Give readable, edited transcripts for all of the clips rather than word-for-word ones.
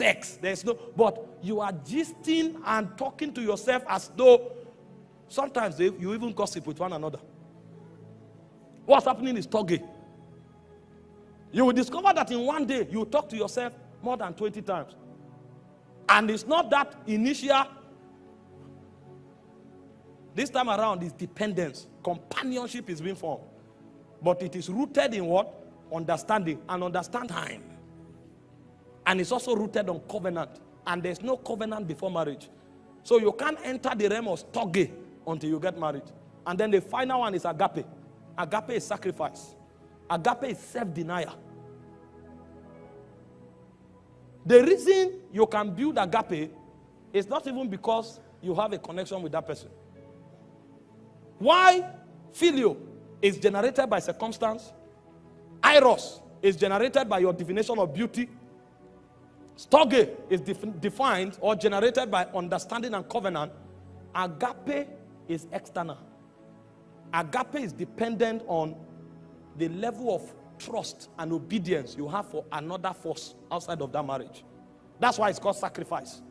text. There's no, but you are gisting and talking to yourself as though sometimes you even gossip with one another. What's happening is toge. You will discover that in one day you talk to yourself more than 20 times. And it's not that initial. This time around is dependence. Companionship is being formed. But it is rooted in what? Understanding. And understand time. And it's also rooted on covenant. And there's no covenant before marriage. So you can't enter the realm of storge until you get married. And then the final one is agape. Agape is sacrifice. Agape is self-denial. The reason you can build agape is not even because you have a connection with that person. Why phileo is generated by circumstance, eros is generated by your definition of beauty, storge is defined or generated by understanding and covenant, agape is external. Agape is dependent on the level of trust and obedience you have for another force outside of that marriage. That's why it's called sacrifice.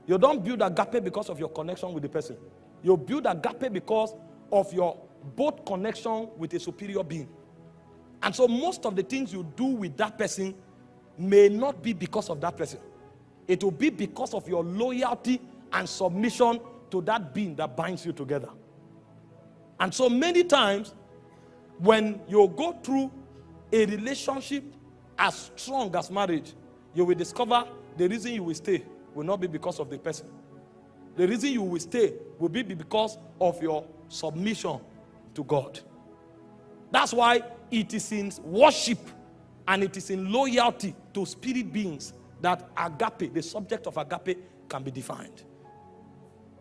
You don't build agape because of your connection with the person. You build agape because of your both connection with a superior being. And so most of the things you do with that person may not be because of that person. It will be because of your loyalty and submission to that being that binds you together. And so many times, when you go through a relationship as strong as marriage, you will discover the reason you will stay will not be because of the person. The reason you will stay will be because of your submission to God. That's why it is in worship and it is in loyalty to spirit beings that agape, the subject of agape, can be defined.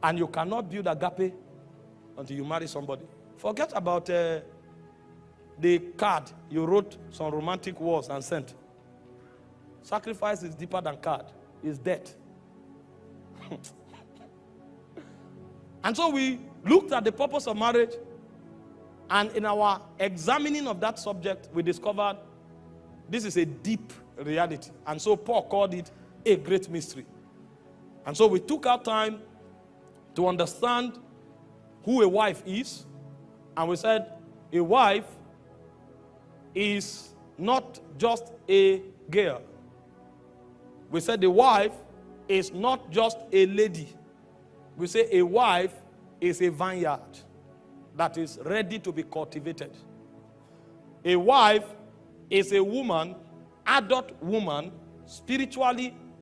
And you cannot build agape until you marry somebody. Forget about the card you wrote some romantic words and sent. Sacrifice is deeper than card. It's death. And so we looked at the purpose of marriage, and in our examining of that subject, we discovered this is a deep reality. And so Paul called it a great mystery. And so we took our time to understand who a wife is, and we said a wife is not just a girl. We said the wife is not just a lady. We say a wife is a vineyard that is ready to be cultivated. A wife is a woman, adult woman, spiritually